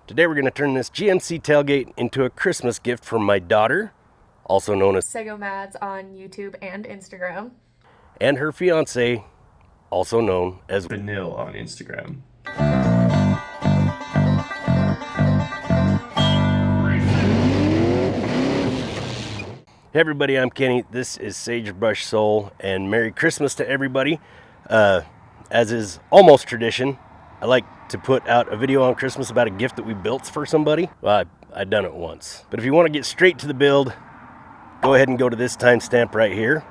Today we're going to turn this GMC tailgate into a Christmas gift from my daughter, also known as Sagomads on YouTube and Instagram. and her fiance, also known as Vanille on Instagram. Hey everybody, I'm Kenny. This is Sagebrush Soul, and Merry Christmas to everybody. As is almost tradition, I like to put out a video on Christmas about a gift that we built for somebody. Well, I've done it once. But if you want to get straight to the build, go ahead and go to this timestamp right here.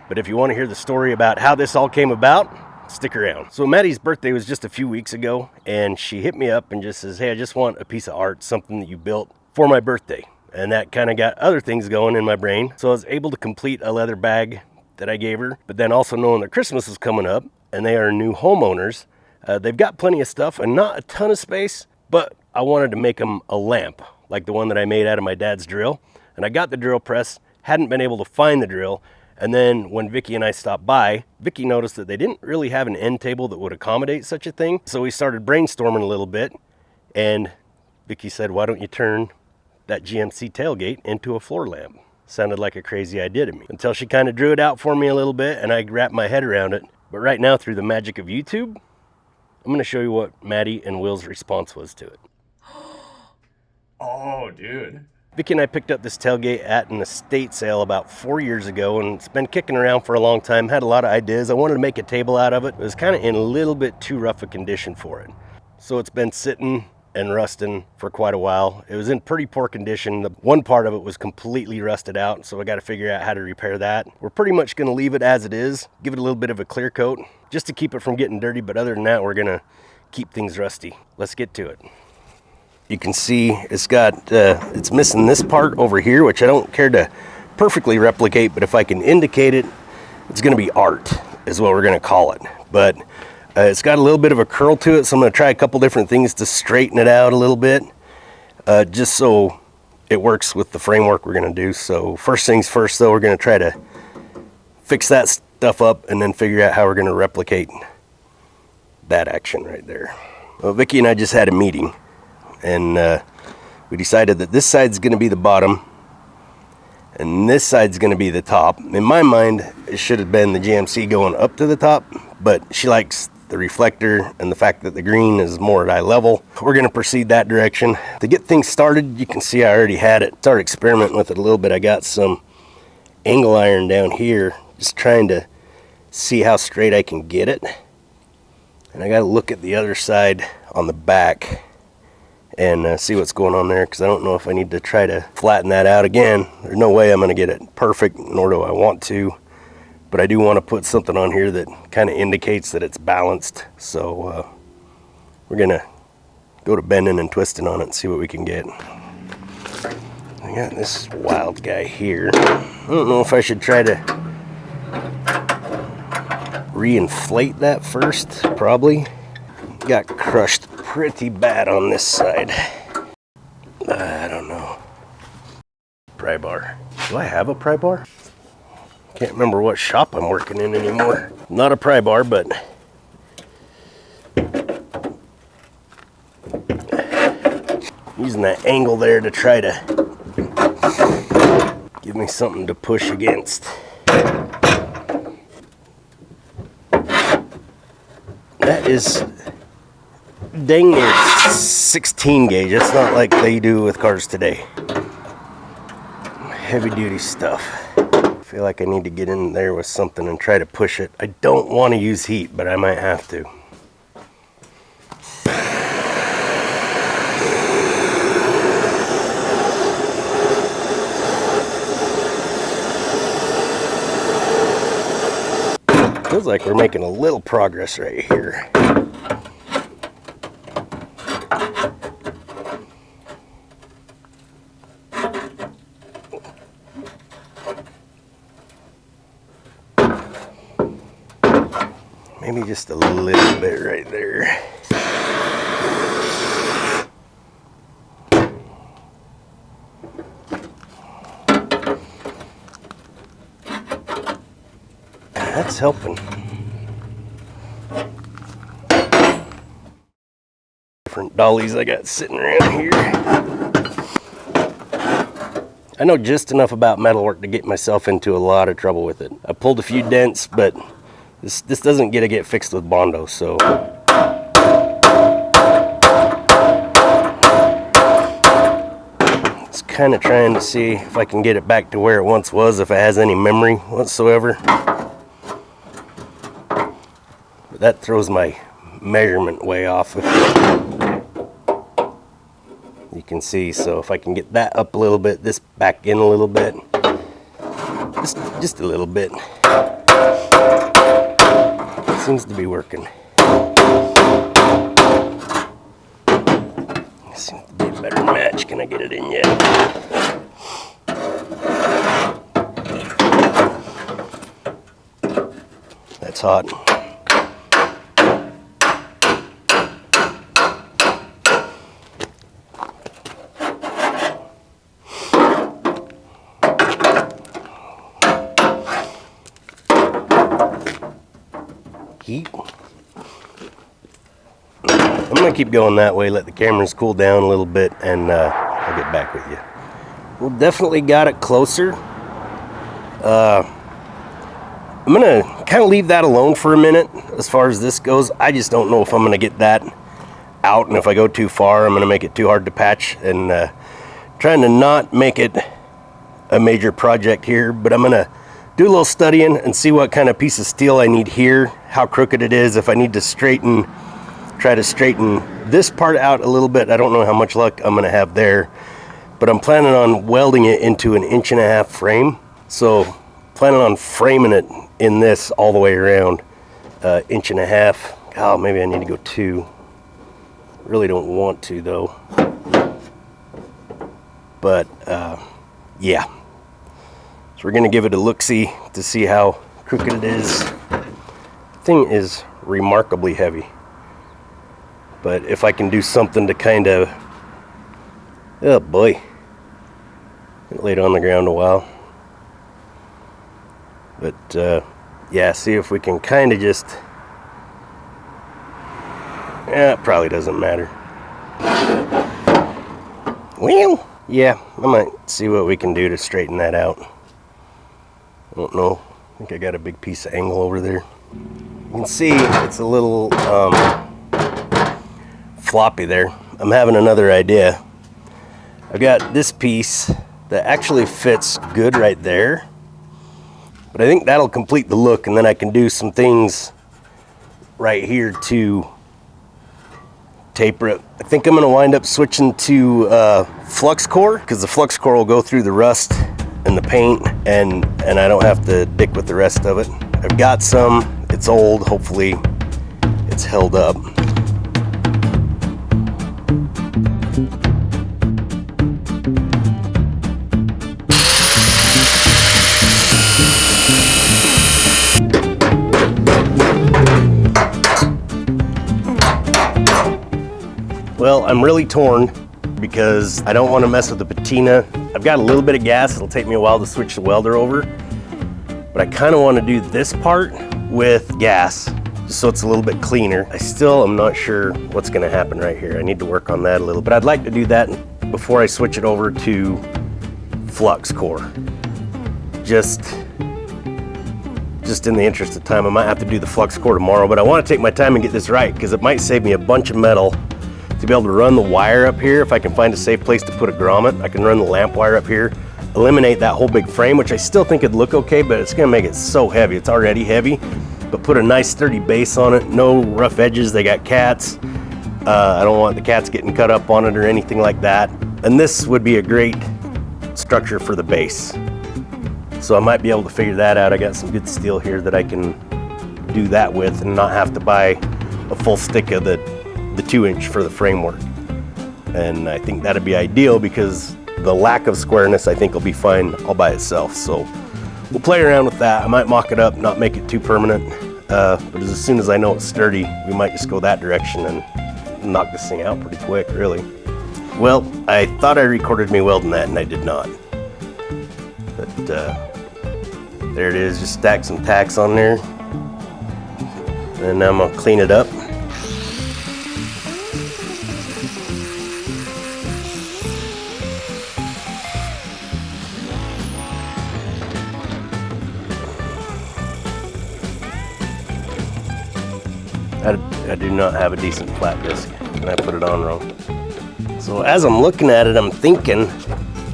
But if you want to hear the story about how this all came about, stick around. So Maddie's birthday was just a few weeks ago, and she hit me up and just says, hey, I just want a piece of art, something that you built for my birthday. And that kind of got other things going in my brain. So I was able to complete a leather bag that I gave her, but then also knowing that Christmas is coming up and they are new homeowners, they've got plenty of stuff and not a ton of space, but I wanted to make them a lamp like the one that I made out of my dad's drill. And I got the drill press, hadn't been able to find the drill. And then when Vicky and I stopped by, Vicky noticed that they didn't really have an end table that would accommodate such a thing. So we started brainstorming a little bit, and Vicky said, why don't you turn that GMC tailgate into a floor lamp? Sounded like a crazy idea to me, until she kind of drew it out for me a little bit and I wrapped my head around it. But right now, through the magic of YouTube, I'm going to show you what Maddie and Will's response was to it. Oh, dude. Vicky and I picked up this tailgate at an estate sale about 4 years ago, and it's been kicking around for a long time. Had a lot of ideas. I wanted to make a table out of it. It was kind of in a little bit too rough a condition for it. So it's been sitting and rusting for quite a while. It was in pretty poor condition. The one part of it was completely rusted out, so I got to figure out how to repair that. We're pretty much going to leave it as it is, give it a little bit of a clear coat, just to keep it from getting dirty, but other than that, we're going to keep things rusty. Let's get to it. You can see it's got, it's missing this part over here, which I don't care to perfectly replicate, but if I can indicate it, it's going to be art, is what we're going to call it. But it's got a little bit of a curl to it, so I'm going to try a couple different things to straighten it out a little bit, just so it works with the framework we're going to do. So first things first, though, we're going to try to fix that stuff up and then figure out how we're going to replicate that action right there. Well, Vicky and I just had a meeting, and we decided that this side's going to be the bottom and this side's going to be the top. In my mind, it should have been the GMC going up to the top, but she likes the reflector and the fact that the green is more at eye level. We're going to proceed that direction. To get things started, you can see I already had it. Started experimenting with it a little bit. I got some angle iron down here, just trying to see how straight I can get it. And I got to look at the other side on the back and see what's going on there, because I don't know if I need to try to flatten that out again. There's no way I'm going to get it perfect, nor do I want to. But I do want to put something on here that kind of indicates that it's balanced. So we're going to go to bending and twisting on it and see what we can get. I got this wild guy here. I don't know if I should try to reinflate that first. Probably. Got crushed pretty bad on this side. I don't know. Pry bar. Do I have a pry bar? Can't remember what shop I'm working in anymore. Not a pry bar, but using that angle there to try to give me something to push against. That is dang near 16 gauge. It's not like they do with cars today. Heavy duty stuff. I feel like I need to get in there with something and try to push it. I don't want to use heat, but I might have to. Feels like we're making a little progress right here. Maybe just a little bit right there. That's helping. Different dollies I got sitting around here. I know just enough about metalwork to get myself into a lot of trouble with it. I pulled a few dents, but this doesn't get fixed with Bondo, so. Just kind of trying to see if I can get it back to where it once was, if it has any memory whatsoever. But that throws my measurement way off. You can see, so if I can get that up a little bit, this back in a little bit, just a little bit, seems to be working. Seems to be a better match. Can I get it in yet? That's hot. Heat. I'm gonna keep going that way, let the cameras cool down a little bit, and I'll get back with you. We'll definitely got it closer. I'm gonna kind of leave that alone for a minute as far as this goes. I just don't know if I'm gonna get that out, and if I go too far, I'm gonna make it too hard to patch, and trying to not make it a major project here, but I'm gonna do a little studying and see what kind of piece of steel I need here, how crooked it is, if I need to try to straighten this part out a little bit. I don't know how much luck I'm gonna have there, but I'm planning on welding it into an 1.5-inch frame. So planning on framing it in this all the way around, 1.5 inches. Oh, maybe I need to go 2. Really don't want to though. But yeah. So we're gonna give it a look-see to see how crooked it is. The thing is remarkably heavy. But if I can do something to kind of, oh boy, lay it on the ground a while. But yeah, see if we can kind of just, it probably doesn't matter. Well, yeah, I might see what we can do to straighten that out. I don't know, I think I got a big piece of angle over there. You can see it's a little floppy there. I'm having another idea. I've got this piece that actually fits good right there, but I think that'll complete the look, and then I can do some things right here to taper it. I think I'm going to wind up switching to flux core, because the flux core will go through the rust and the paint, and I don't have to dick with the rest of it. I've got some, it's old, hopefully it's held up. Well, I'm really torn because I don't want to mess with the patina. I've got a little bit of gas. It'll take me a while to switch the welder over, but I kind of want to do this part with gas just so it's a little bit cleaner. I still am not sure what's going to happen right here. I need to work on that a little, but I'd like to do that before I switch it over to flux core. Just in the interest of time. I might have to do the flux core tomorrow, but I want to take my time and get this right because it might save me a bunch of metal to be able to run the wire up here. If I can find a safe place to put a grommet, I can run the lamp wire up here, eliminate that whole big frame, which I still think would look okay, but it's gonna make it so heavy. It's already heavy, but put a nice sturdy base on it, no rough edges. They got cats. I don't want the cats getting cut up on it or anything like that. And this would be a great structure for the base. So I might be able to figure that out. I got some good steel here that I can do that with and not have to buy a full stick of the 2-inch for the framework. And I think that'd be ideal because the lack of squareness I think will be fine all by itself. So we'll play around with that. I might mock it up, not make it too permanent, but as soon as I know it's sturdy, we might just go that direction and knock this thing out pretty quick, really. Well, I thought I recorded me welding that and I did not. But there it is, just stack some tacks on there. And now I'm gonna clean it up. I do not have a decent flat disc, and I put it on wrong. So as I'm looking at it, I'm thinking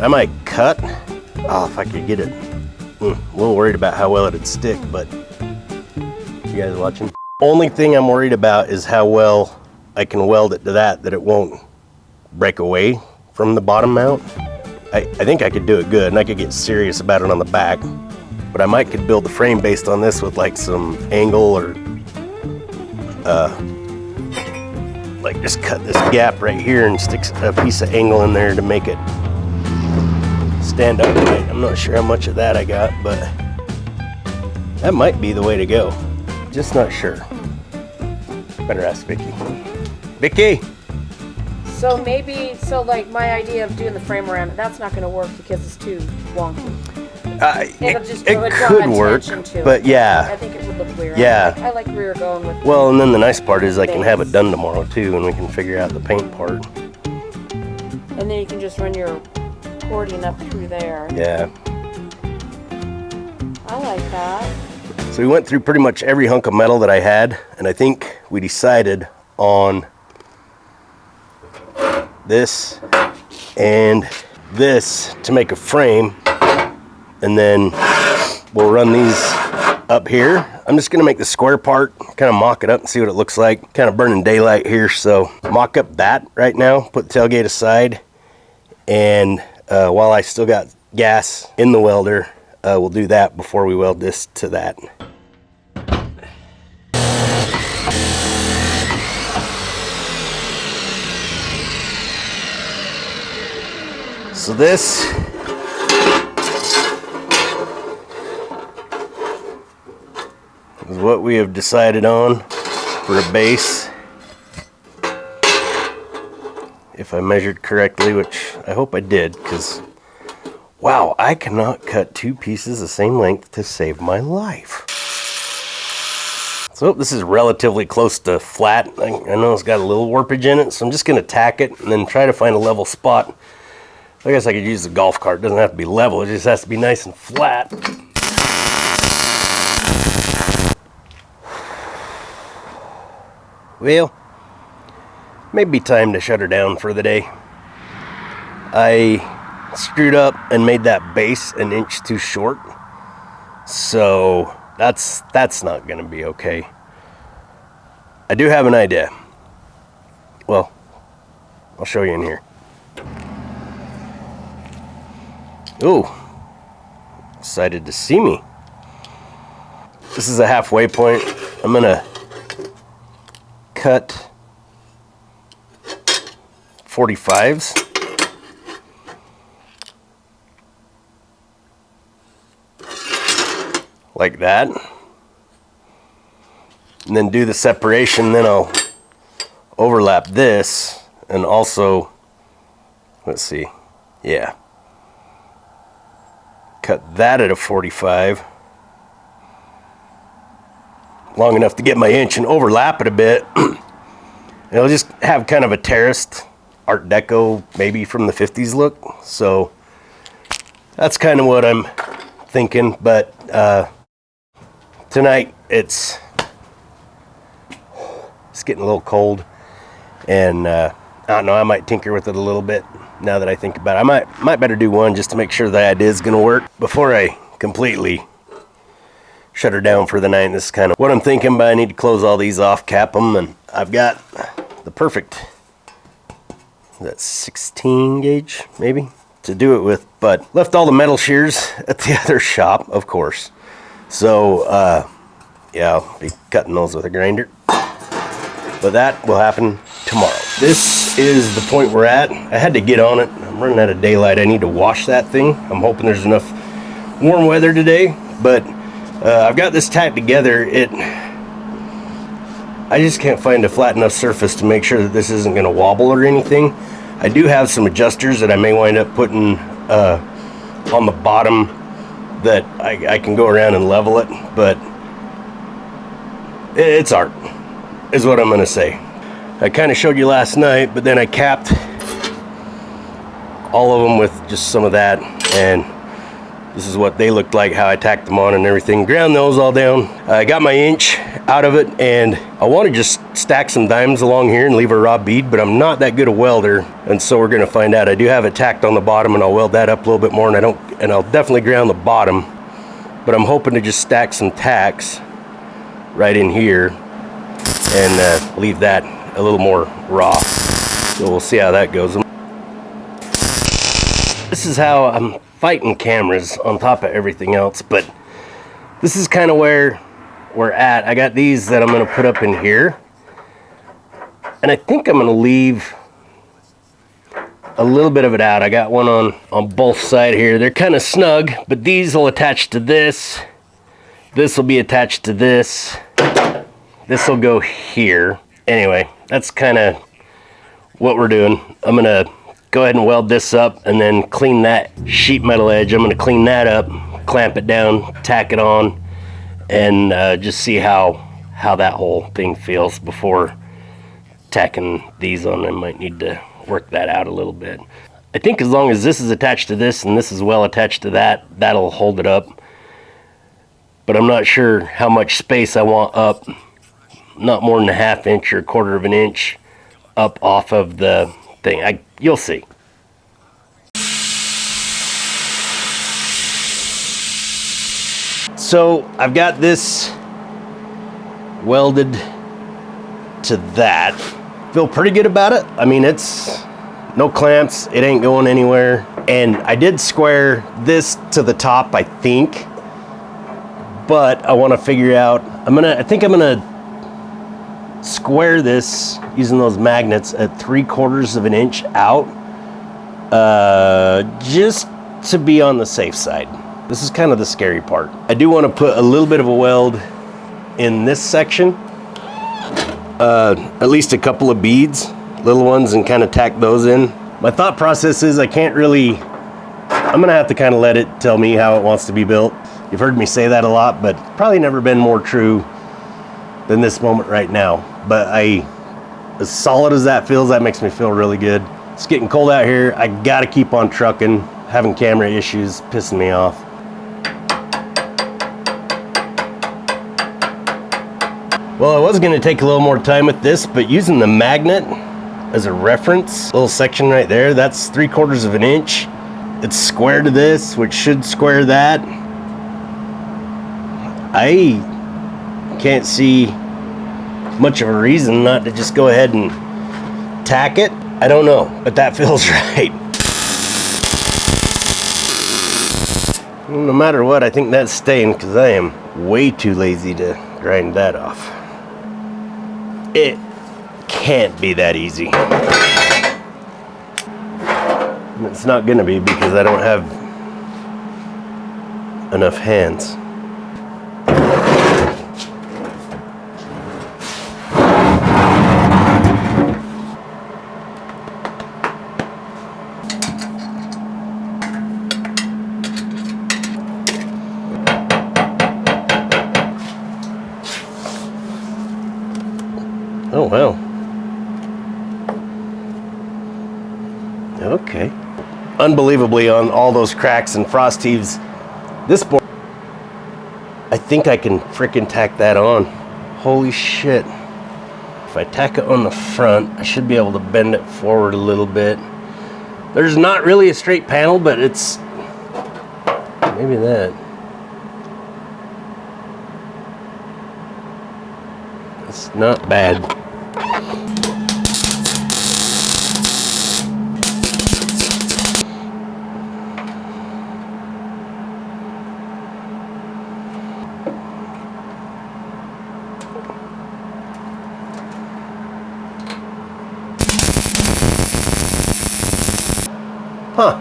I might cut. Oh, if I could get it. A little worried about how well it'd stick, but you guys watching? Only thing I'm worried about is how well I can weld it to that it won't break away from the bottom mount. I think I could do it good, and I could get serious about it on the back, but I could build the frame based on this with like some angle or like just cut this gap right here and stick a piece of angle in there to make it stand up right. I'm not sure how much of that I got, but that might be the way to go. Just not sure. Better ask Vicky. Vicky! So like my idea of doing the frame around it, that's not going to work because it's too wonky. It could work, but yeah. I think it would look weird. Yeah. I like where you're going with. Well, and then the nice part is I can have it done tomorrow too, and we can figure out the paint part. And then you can just run your cording up through there. Yeah. I like that. So we went through pretty much every hunk of metal that I had, and I think we decided on this and this to make a frame, and then we'll run these up here. I'm just gonna make the square part, kind of mock it up and see what it looks like. Kind of burning daylight here, so mock up that right now, put the tailgate aside, and while I still got gas in the welder, we'll do that before we weld this to that. So this is what we have decided on for a base. If I measured correctly, which I hope I did, because wow, I cannot cut two pieces the same length to save my life. So this is relatively close to flat. I know it's got a little warpage in it, so I'm just going to tack it and then try to find a level spot. I guess I could use the golf cart. It doesn't have to be level, it just has to be nice and flat. Well, maybe time to shut her down for the day. I screwed up and made that base an inch too short, so that's not gonna be okay. I do have an idea. Well, I'll show you in here. Ooh, excited to see me. This is a halfway point. I'm gonna cut 45s. Like that. And then do the separation, then I'll overlap this and also, let's see, yeah. Cut that at a 45. Long enough to get my inch and overlap it a bit. It'll just have kind of a terraced Art Deco, maybe from the 50s look. So that's kind of what I'm thinking. But tonight it's getting a little cold, and I don't know, I might tinker with it a little bit now that I think about it. I might better do one just to make sure the idea is going to work before I completely shut her down for the night. This is kind of what I'm thinking, but I need to close all these off, cap them, and I've got the perfect, that 16 gauge maybe to do it with, but left all the metal shears at the other shop, of course. So yeah, I'll be cutting those with a grinder, but that will happen tomorrow. This is the point we're at. I had to get on it. I'm running out of daylight. I need to wash that thing. I'm hoping there's enough warm weather today, but I've got this tacked together. I just can't find a flat enough surface to make sure that this isn't going to wobble or anything. I do have some adjusters that I may wind up putting on the bottom that I can go around and level it, but it's art, is what I'm going to say. I kind of showed you last night, but then I capped all of them with just some of that, and This is what they looked like, how I tacked them on and everything. Ground those all down. I got my inch out of it, and I want to just stack some dimes along here and leave a raw bead, but I'm not that good a welder, and so we're gonna find out. I do have it tacked on the bottom, and I'll weld that up a little bit more, and I'll definitely ground the bottom, but I'm hoping to just stack some tacks right in here and leave that a little more raw. So we'll see how that goes. This is how I'm fighting cameras on top of everything else, but this is kind of where we're at. I got these that I'm going to put up in here, and I think I'm going to leave a little bit of it out. I got one on both sides here. They're kind of snug, but these will attach to this. This will be attached to this. This will go here. Anyway, that's kind of what we're doing. I'm going to go ahead and weld this up and then clean that sheet metal edge. I'm going to clean that up, clamp it down, tack it on, and just see how that whole thing feels before tacking these on. I might need to work that out a little bit. I think as long as this is attached to this and this is well attached to that, that'll hold it up. But I'm not sure how much space I want up. Not more than a 1/2 inch or 1/4 of an inch up off of the thing. You'll see. So I've got this welded to that. Feel pretty good about it. I mean, it's no clamps, it ain't going anywhere. And I did square this to the top, I think, but I want to figure out, I think I'm gonna square this using those magnets at 3/4 of an inch out, just to be on the safe side. This is kind of the scary part. I do want to put a little bit of a weld in this section, at least a couple of beads, little ones, and kind of tack those in. My thought process is I'm gonna have to kind of let it tell me how it wants to be built. You've heard me say that a lot, but probably never been more true than this moment right now. But as solid as that feels, that makes me feel really good. It's getting cold out here. I gotta keep on trucking. Having camera issues pissing me off. Well, I was gonna take a little more time with this, but using the magnet as a reference, little section right there, that's 3/4 of an inch. It's square to this, which should square that. I can't see much of a reason not to just go ahead and tack it. I don't know, but that feels right. No matter what, I think that's staying because I am way too lazy to grind that off. It can't be that easy. It's not gonna be because I don't have enough hands. Oh, wow. Okay. Unbelievably, on all those cracks and frost heaves, this board, I think I can frickin' tack that on. Holy shit. If I tack it on the front, I should be able to bend it forward a little bit. There's not really a straight panel, but it's maybe that. It's not bad. Huh.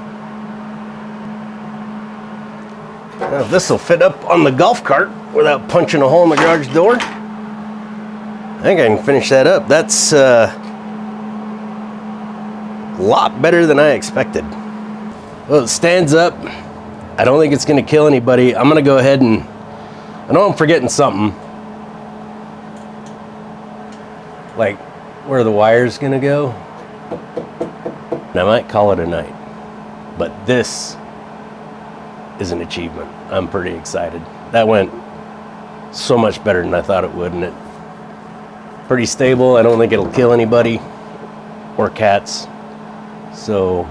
Now this will fit up on the golf cart without punching a hole in the garage door. I think I can finish that up. That's a lot better than I expected. Well, it stands up. I don't think it's gonna kill anybody. I'm gonna go ahead and, I know I'm forgetting something. Like where the wire's gonna go. And I might call it a night. But this is an achievement. I'm pretty excited. That went so much better than I thought it would, and it pretty stable. I don't think it'll kill anybody or cats. So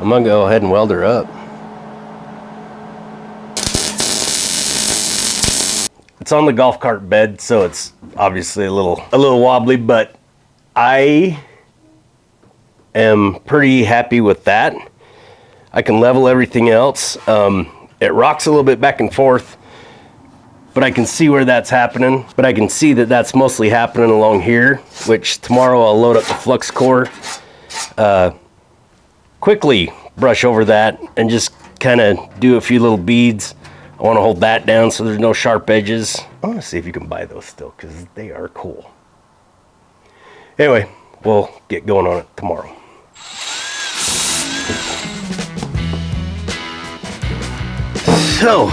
I'm gonna go ahead and weld her up. It's on the golf cart bed, so it's obviously a little wobbly, but I am pretty happy with that. I can level everything else. It rocks a little bit back and forth, but I can see where that's happening. But I can see that that's mostly happening along here, which tomorrow I'll load up the flux core, quickly brush over that and just kind of do a few little beads. I want to hold that down so there's no sharp edges. I want to see if you can buy those still, because they are cool. Anyway, we'll get going on it tomorrow. So,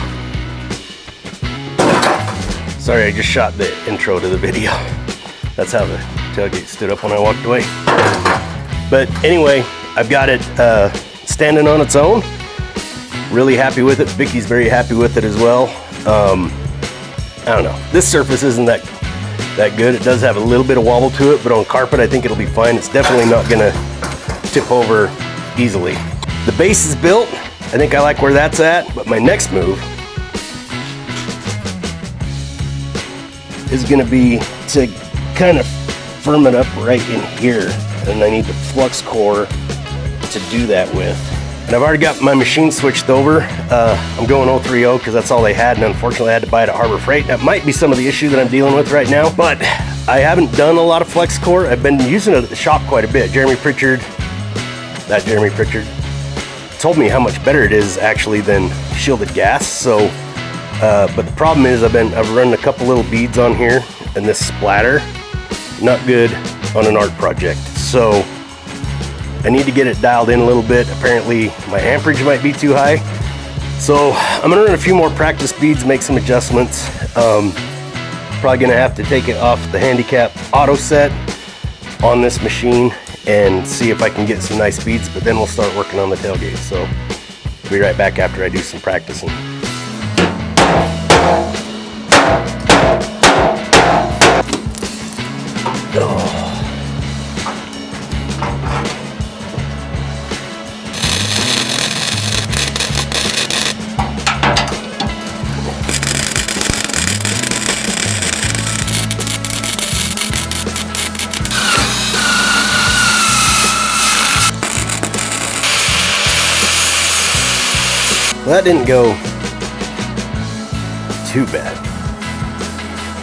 sorry, I just shot the intro to the video. That's how the tailgate stood up when I walked away. But anyway, I've got it standing on its own. Really happy with it. Vicky's very happy with it as well. I don't know. This surface isn't that good. It does have a little bit of wobble to it, but on carpet I think it'll be fine. It's definitely not gonna tip over easily. The base is built. I think I like where that's at, but my next move is gonna be to kind of firm it up right in here. And I need the flux core to do that with. And I've already got my machine switched over. I'm going 030 because that's all they had, and unfortunately I had to buy it at Harbor Freight. That might be some of the issue that I'm dealing with right now, but I haven't done a lot of flex core. I've been using it at the shop quite a bit. Jeremy Pritchard told me how much better it is actually than shielded gas. So, but the problem is I've run a couple little beads on here, and this splatter, not good on an art project. So I need to get it dialed in a little bit. Apparently my amperage might be too high. So I'm gonna run a few more practice beads, make some adjustments. Probably gonna have to take it off the handicap auto set on this machine and see if I can get some nice beads, but then we'll start working on the tailgate. So I'll be right back after I do some practicing. Well, that didn't go too bad.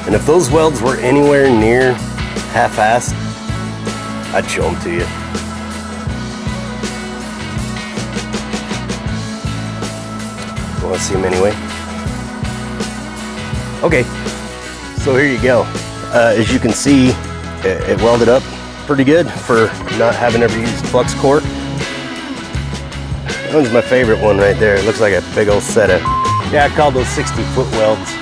And if those welds were anywhere near half-assed, I'd show them to you. You want to see them anyway? Okay, so here you go. As you can see, it welded up pretty good for not having ever used flux core. That one's my favorite one right there. It looks like a big old set of, yeah, I call those 60-foot welds.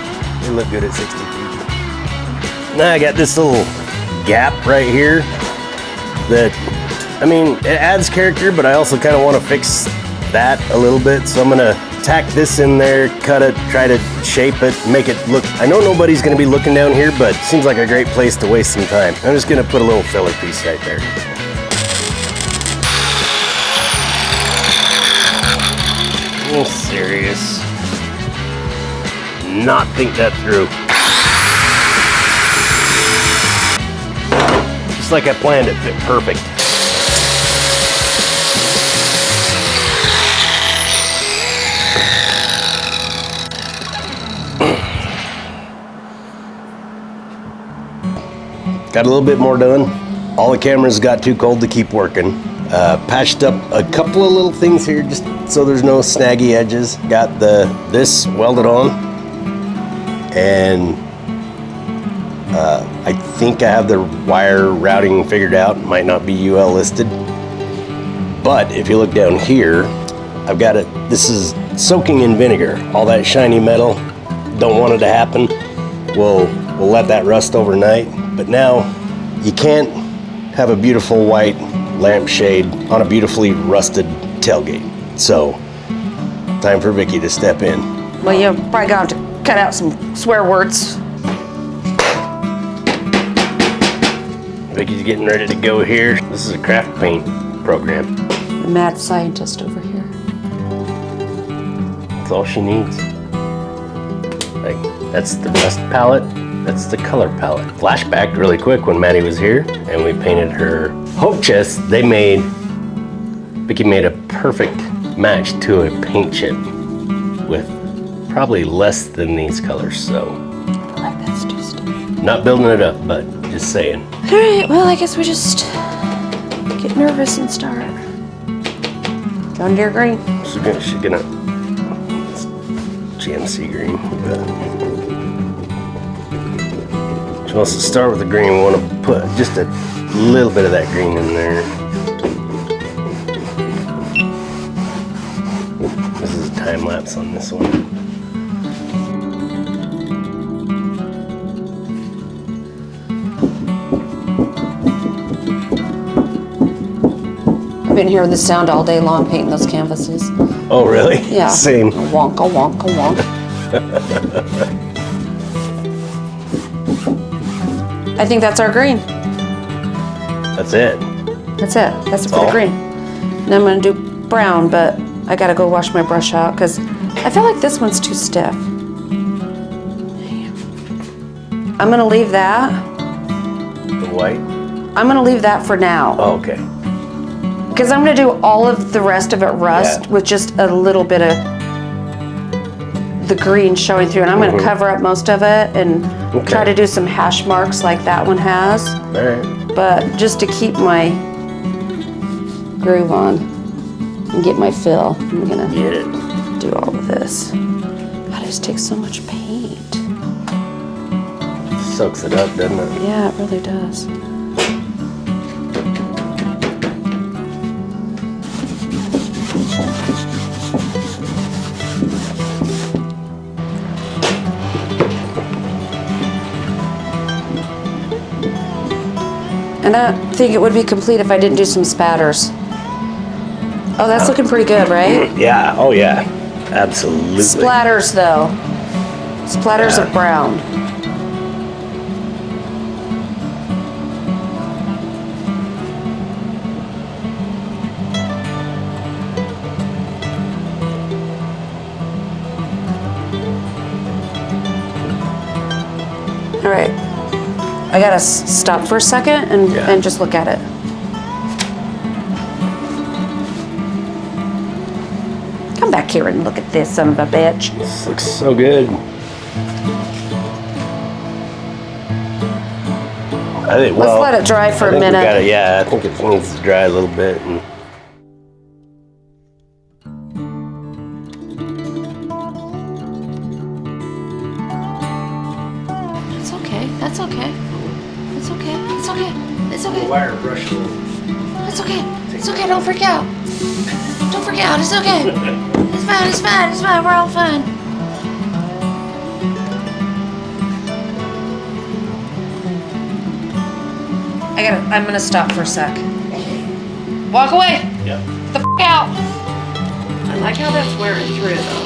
They look good at 60 feet. Now I got this little gap right here that, I mean, it adds character, but I also kind of want to fix that a little bit. So I'm gonna tack this in there, cut it, try to shape it, make it look, I know nobody's gonna be looking down here, but it seems like a great place to waste some time. I'm just gonna put a little filler piece right there. Oh, serious. Not think that through. Just like I planned, it fit perfect. Got a little bit more done. All the cameras got too cold to keep working. Patched up a couple of little things here just so there's no snaggy edges. Got this welded on, and I think I have the wire routing figured out. Might not be UL listed, but if you look down here, I've got it. This is soaking in vinegar. All that shiny metal, don't want it to happen. We'll let that rust overnight. But now you can't have a beautiful white lampshade on a beautifully rusted tailgate. So time for Vicky to step in. Well, you're probably going to have to cut out some swear words. Vicky's getting ready to go here. This is a craft paint program. The mad scientist over here. That's all she needs. Like, that's the rust palette. That's the color palette. Flashback really quick when Maddie was here and we painted her hope chest. Vicky made a perfect match to a paint chip with probably less than these colors, so. Like that's too stiff. Not building it up, but just saying. All right, well, I guess we just get nervous and start. John Deere green. She's gonna it's GMC green. But she wants to start with the green. We want to put just a little bit of that green in there. This is a time lapse on this one. I've been hearing the sound all day long painting those canvases. Oh, really? Yeah. Same. Wonka, wonka, wonk. I think that's our green. That's it. That's it. That's for all? the green. And I'm gonna do brown, but I gotta go wash my brush out because I feel like this one's too stiff. I'm gonna leave that. The white? I'm gonna leave that for now. Oh, okay. Because I'm gonna do all of the rest of it rust with just a little bit of the green showing through. And I'm gonna cover up most of it and try to do some hash marks like that one has. All right. But just to keep my groove on and get my fill, I'm gonna Get it. do all of this. God, it just takes so much paint. Soaks it up, doesn't it? Yeah, it really does. And I think it would be complete if I didn't do some spatters. Oh, that's looking pretty good, right? Yeah. Oh, yeah. Absolutely. Splatters, though. Splatters of brown. All right. I gotta stop for a second and just look at it. Come back here and look at this son of a bitch. This looks so good. I think, Let's let it dry for a minute. I think it needs to dry a little bit. And It's okay. That's okay. It's okay. It's okay. It's okay. wire brush a little. It's okay. It's okay. Don't freak out. Don't freak out. It's okay. It's fine. It's fine. It's fine. We're all fine. I'm gonna stop for a sec. Walk away. Yeah. The f out. I like how that's wearing through though.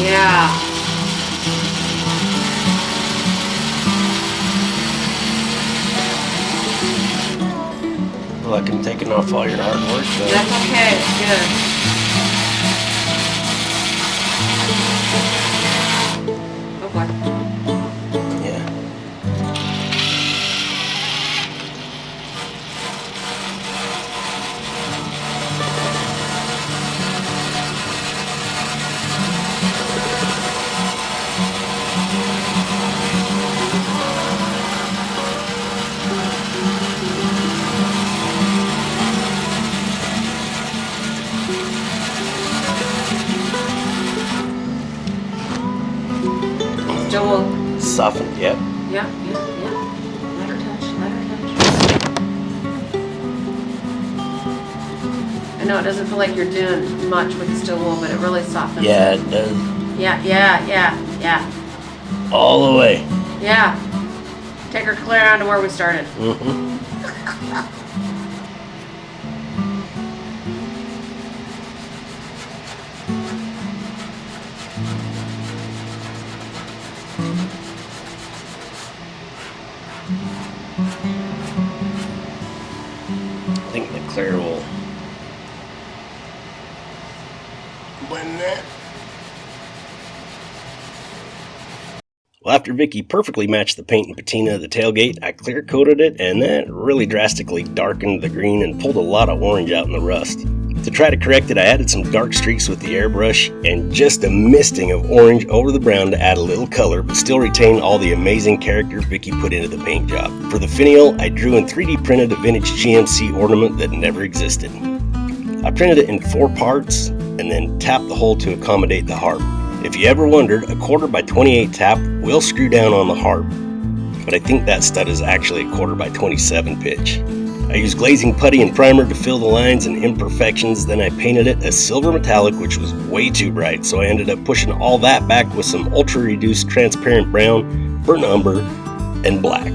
Yeah. Well, I can take off all your hard work. So. That's okay. It's good. Oh boy. Yeah. Joel. Softened, yep. Yeah. Let her touch. I know it doesn't feel like you're doing much with the steel wool, but it really softens Yeah, it. it does. Yeah. All the way. Yeah. Take her clear on to where we started. clear wool. Blend that. Well, after Vicky perfectly matched the paint and patina of the tailgate, I clear coated it, and that really drastically darkened the green and pulled a lot of orange out in the rust. To try to correct it, I added some dark streaks with the airbrush and just a misting of orange over the brown to add a little color, but still retain all the amazing character Vicky put into the paint job. For the finial, I drew and 3D printed a vintage GMC ornament that never existed. I printed it in 4 parts and then tapped the hole to accommodate the harp. If you ever wondered, a 1/4x28 tap will screw down on the harp, but I think that stud is actually a 1/4x27 pitch. I used glazing putty and primer to fill the lines and imperfections, then I painted it a silver metallic, which was way too bright, so I ended up pushing all that back with some ultra-reduced transparent brown, burnt umber, and black.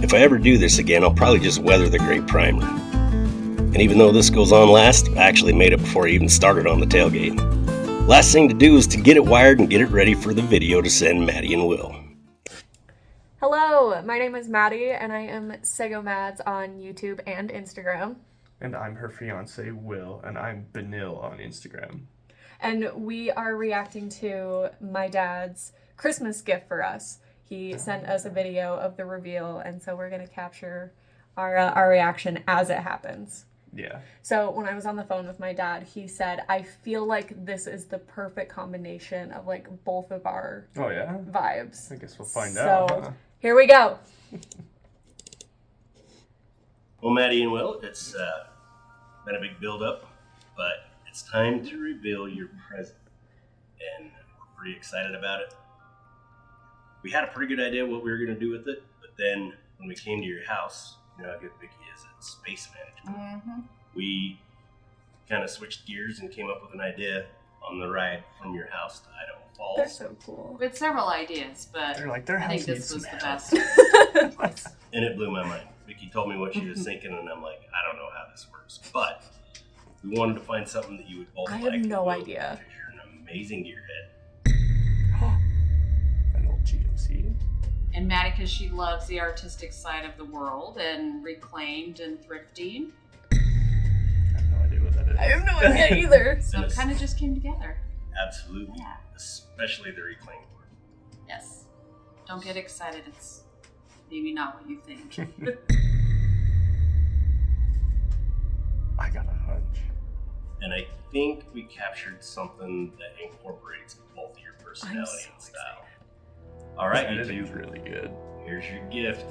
If I ever do this again, I'll probably just weather the gray primer. And even though this goes on last, I actually made it before I even started on the tailgate. Last thing to do is to get it wired and get it ready for the video to send Maddie and Will. Hello, my name is Maddie, and I am Sagomads on YouTube and Instagram. And I'm her fiancé, Will, and I'm Benil on Instagram. And we are reacting to my dad's Christmas gift for us. He sent us a video of the reveal, and so we're going to capture our reaction as it happens. Yeah. So when I was on the phone with my dad, he said, I feel like this is the perfect combination of like both of our vibes. I guess we'll find out. Huh? Here we go. Well, Maddie and Will, it's been a big build-up, but it's time to reveal your present, and we're pretty excited about it. We had a pretty good idea what we were going to do with it, but then when we came to your house, you know how good Vicky is at space management. Mm-hmm. We kind of switched gears and came up with an idea on the ride from your house to Idaho Falls. They're so cool. We had several ideas, but I think this was the best. And it blew my mind. Vicky told me what she was thinking, and I'm like, I don't know how this works. But we wanted to find something that you would both like. I have no idea. Because you're an amazing gearhead. An old GMC. And Maddie, because she loves the artistic side of the world and reclaimed and thrifting. I have no idea what that is. I have no idea either. So it kind of just came together. Absolutely. Yeah. Especially the reclaimed work. Yes. Don't get excited. It's maybe not what you think. I got a hunch. And I think we captured something that incorporates both your personality and style. Excited. All right, it is really good. Here's your gift.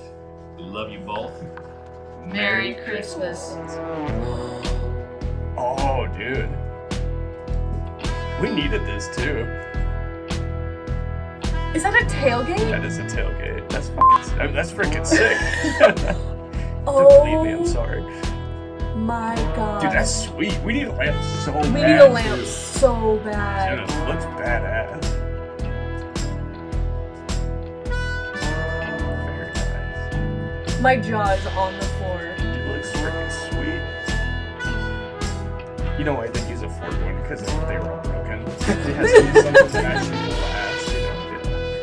We love you both. Merry Christmas. Oh, dude. We needed this too. Is that a tailgate? That is a tailgate. That's freaking sick. Oh, Don't believe me, I'm sorry. My God. Dude, that's sweet. We need a lamp so bad. We need a lamp so bad. Dude, it looks badass. Very nice. My jaw's on the floor. It looks freaking sweet. You know why they use a Ford one? Because they were all broken. It has to be something that actually will last, you know.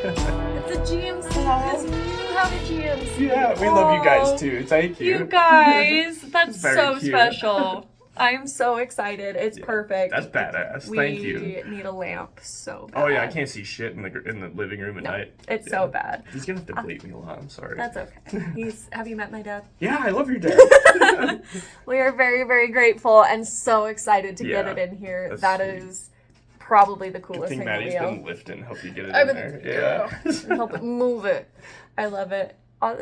It's a GMC because you have a GMC. Yeah, we love you guys too. Thank you. You guys, that's Very so cute. special. I'm so excited. It's perfect. That's badass. Thank you. We need a lamp so bad. Oh yeah, I can't see shit in the living room at night. It's so bad. He's gonna have to bleep me a lot. I'm sorry. That's okay. Have you met my dad? Yeah, I love your dad. We are very, very grateful and so excited to get it in here. That is probably the coolest thing that Maddie's we been own. lifting, help you get it in there. Yeah. Help it move it. I love it.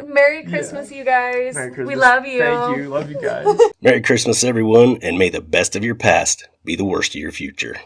Merry Christmas, you guys. Merry Christmas. We love you. Thank you. Love you guys. Merry Christmas, everyone, and may the best of your past be the worst of your future.